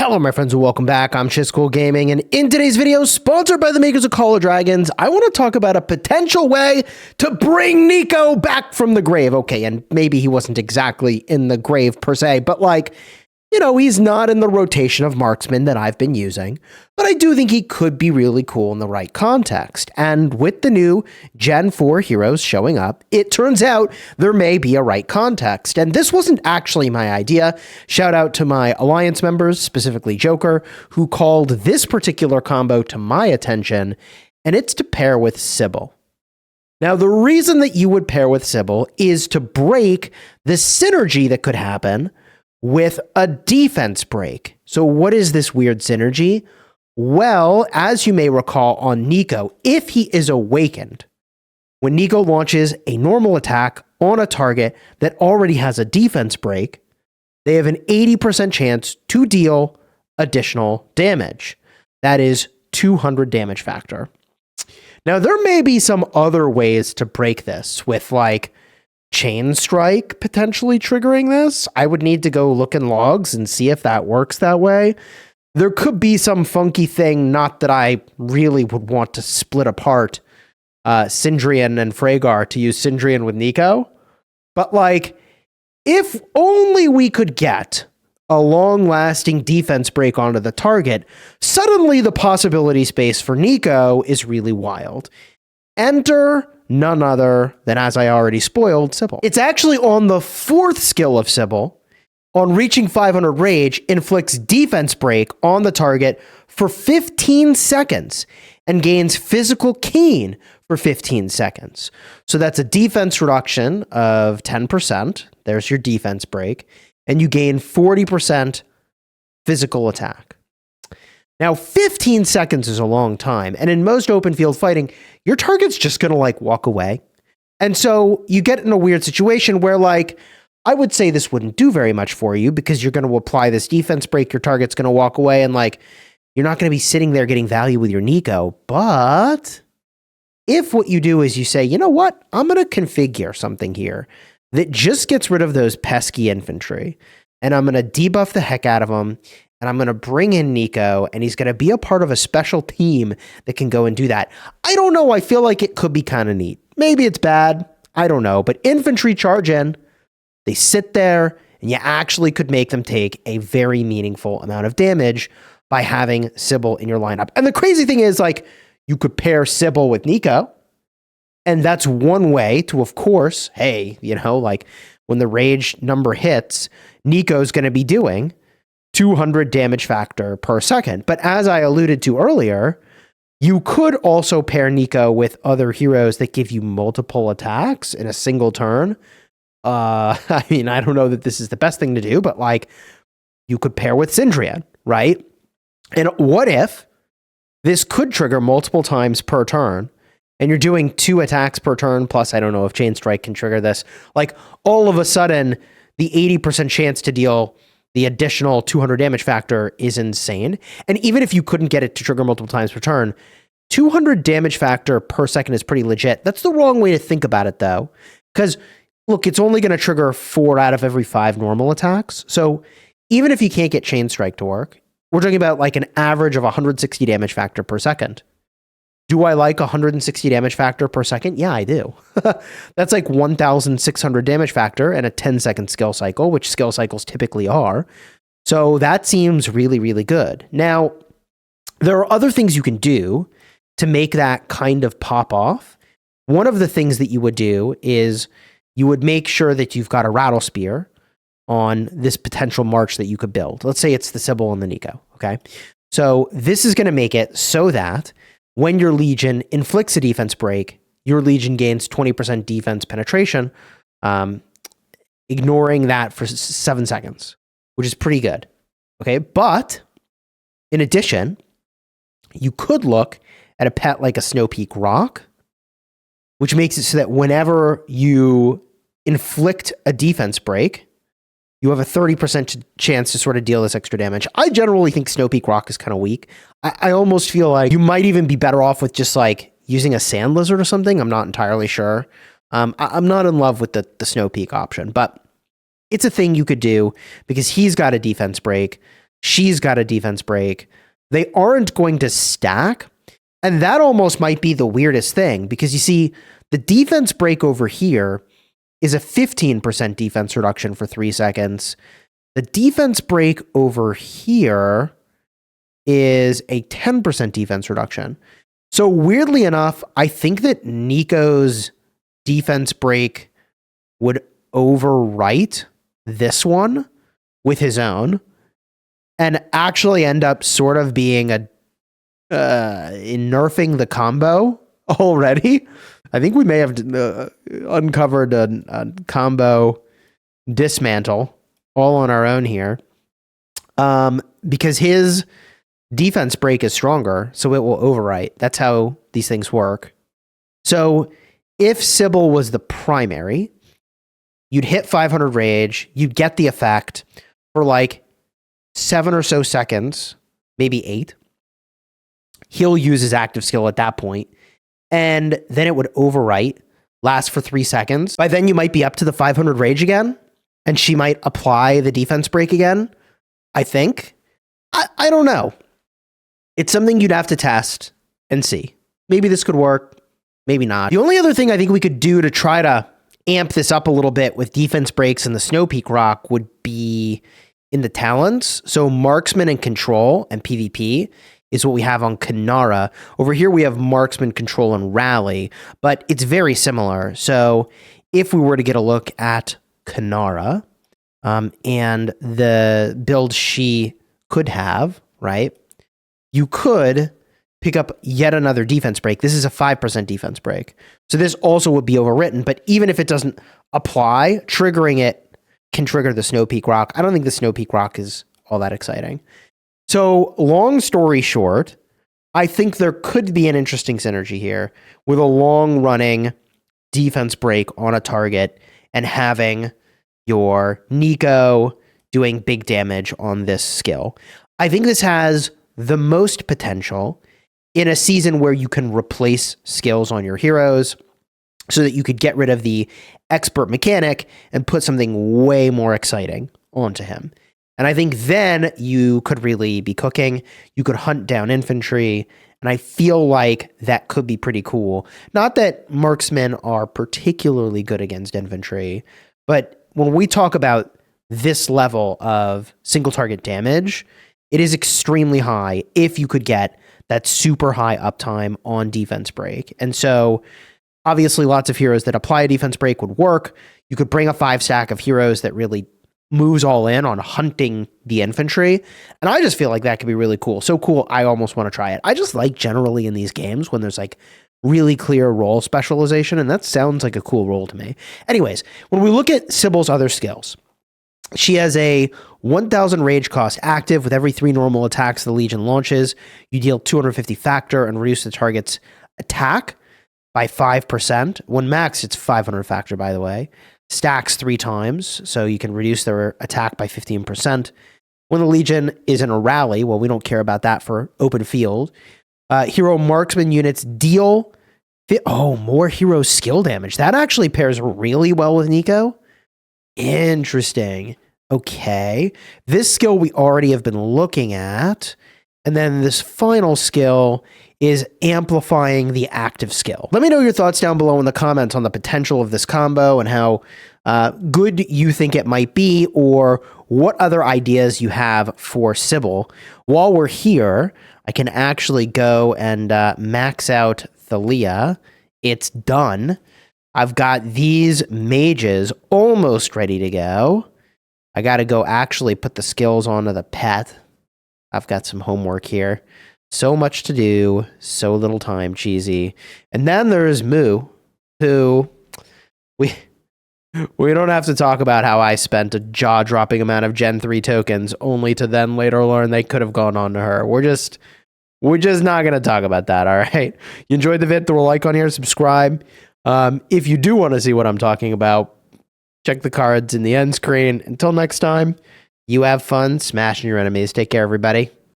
Hello my friends and welcome back. I'm Chisgule Gaming, and in today's video, sponsored by the makers of Call of Dragons, I want to talk about a potential way to bring Nico back from the grave. Okay, and maybe he wasn't exactly in the grave per se, but like, you know, he's not in the rotation of marksmen that I've been using, but I do think he could be really cool in the right context. And with the new Gen 4 heroes showing up, it turns out there may be a right context. And this wasn't actually my idea. Shout out to my Alliance members, specifically Joker, who called this particular combo to my attention, and it's to pair with Sibyl. Now, the reason that you would pair with Sibyl is to break the synergy that could happen with a defense break. So what is this weird synergy? Well, as you may recall on Nico, if he is awakened, when Nico launches a normal attack on a target that already has a defense break, they have an 80% chance to deal additional damage. That is 200 damage factor. Now, there may be some other ways to break this with like Chain Strike potentially triggering this. I would need to go look in logs and see if that works that way. There could be some funky thing, not that I really would want to split apart Syndrian and Freygar to use Syndrian with Nico. But like, if only we could get a long-lasting defense break onto the target, suddenly the possibility space for Nico is really wild. Enter none other than, as I already spoiled, Sibyl. It's actually on the 4th skill of Sibyl. On reaching 500 rage, inflicts defense break on the target for 15 seconds and gains physical keen for 15 seconds. So that's a defense reduction of 10%. There's your defense break. And you gain 40% physical attack. Now, 15 seconds is a long time, and in most open field fighting, your target's just going to like walk away. And so you get in a weird situation where like, I would say this wouldn't do very much for you because you're going to apply this defense break, your target's going to walk away, and like, you're not going to be sitting there getting value with your Nico. But if what you do is you say, you know what, I'm going to configure something here that just gets rid of those pesky infantry, and I'm going to debuff the heck out of them, and I'm going to bring in Nico, and he's going to be a part of a special team that can go and do that. I don't know. I feel like it could be kind of neat. Maybe it's bad. I don't know. But infantry charge in. They sit there, and you actually could make them take a very meaningful amount of damage by having Sibyl in your lineup. And the crazy thing is, like, you could pair Sibyl with Nico, and that's one way to, of course, hey, you know, like, when the rage number hits, Nico's going to be doing 200 damage factor per second. But as I alluded to earlier, you could also pair Nico with other heroes that give you multiple attacks in a single turn. I mean, I don't know that this is the best thing to do, but like, you could pair with Syndrian, right? And what if this could trigger multiple times per turn, and you're doing 2 attacks per turn, plus I don't know if Chain Strike can trigger this. Like, all of a sudden, the 80% chance to deal the additional 200 damage factor is insane. And even if you couldn't get it to trigger multiple times per turn, 200 damage factor per second is pretty legit. That's the wrong way to think about it, though. Because, look, it's only going to trigger 4 out of every 5 normal attacks. So even if you can't get Chain Strike to work, we're talking about like an average of 160 damage factor per second. Do I like 160 damage factor per second? Yeah, I do. That's like 1,600 damage factor and a 10-second skill cycle, which skill cycles typically are. So that seems really, really good. Now, there are other things you can do to make that kind of pop off. One of the things that you would do is you would make sure that you've got a Rattle Spear on this potential march that you could build. Let's say it's the Sibyl and the Nico, okay? So this is going to make it so that when your Legion inflicts a defense break, your Legion gains 20% defense penetration, ignoring that for 7 seconds, which is pretty good. Okay, but in addition, you could look at a pet like a Snow Peak Rock, which makes it so that whenever you inflict a defense break, you have a 30% chance to sort of deal this extra damage. I generally think Snow Peak Rock is kind of weak. I almost feel like you might even be better off with just like using a Sand Lizard or something. I'm not entirely sure. I'm not in love with the Snow Peak option, but it's a thing you could do because he's got a defense break. She's got a defense break. They aren't going to stack. And that almost might be the weirdest thing, because you see, the defense break over here is a 15% defense reduction for 3 seconds. The defense break over here is a 10% defense reduction. So weirdly enough, I think that Nico's defense break would overwrite this one with his own and actually end up sort of being in nerfing the combo already. I think we may have uncovered a combo dismantle all on our own here, because his defense break is stronger, so it will overwrite. That's how these things work. So if Sibyl was the primary, you'd hit 500 rage, you'd get the effect for like 7 or so seconds, maybe 8. He'll use his active skill at that point, and then it would overwrite, last for 3 seconds. By then you might be up to the 500 rage again, and she might apply the defense break again, I think. I don't know. It's something you'd have to test and see. Maybe this could work, maybe not. The only other thing I think we could do to try to amp this up a little bit with defense breaks and the Snow Peak Rock would be in the talents. So Marksman and Control and PvP is what we have on Kanara. Over here we have Marksman, Control, and Rally, but it's very similar. So if we were to get a look at Kanara and the build she could have, right? You could pick up yet another defense break. This is a 5% defense break. So this also would be overwritten, but even if it doesn't apply, triggering it can trigger the Snow Peak Rock. I don't think the Snow Peak Rock is all that exciting. So long story short, I think there could be an interesting synergy here with a long-running defense break on a target and having your Nico doing big damage on this skill. I think this has the most potential in a season where you can replace skills on your heroes so that you could get rid of the expert mechanic and put something way more exciting onto him. And I think then you could really be cooking. You could hunt down infantry, and I feel like that could be pretty cool. Not that marksmen are particularly good against infantry, but when we talk about this level of single target damage, it is extremely high if you could get that super high uptime on defense break. And so obviously lots of heroes that apply a defense break would work. You could bring a 5 stack of heroes that really moves all in on hunting the infantry. And I just feel like that could be really cool. So cool, I almost want to try it. I just like generally in these games when there's like really clear role specialization, and that sounds like a cool role to me. Anyways, when we look at Sibyl's other skills, she has a 1,000 rage cost active. With every 3 normal attacks the Legion launches, you deal 250 factor and reduce the target's attack by 5%. When max, it's 500 factor, by the way. Stacks 3 times, so you can reduce their attack by 15%. When the Legion is in a rally, well, we don't care about that for open field. Hero marksman units deal more hero skill damage. That actually pairs really well with Nico. Interesting. Okay. This skill we already have been looking at. And then this final skill is amplifying the active skill. Let me know your thoughts down below in the comments on the potential of this combo and how good you think it might be, or what other ideas you have for Sibyl. While we're here, I can actually go and max out Thalia. It's done. I've got these mages almost ready to go. I got to go actually put the skills onto the pet. I've got some homework here. So much to do, so little time, cheesy. And then there's Moo, who we don't have to talk about how I spent a jaw-dropping amount of Gen 3 tokens only to then later learn they could have gone on to her. We're just not going to talk about that, all right? You enjoyed the vid, throw a like on here, subscribe. If you do want to see what I'm talking about, check the cards in the end screen. Until next time, you have fun smashing your enemies. Take care, everybody.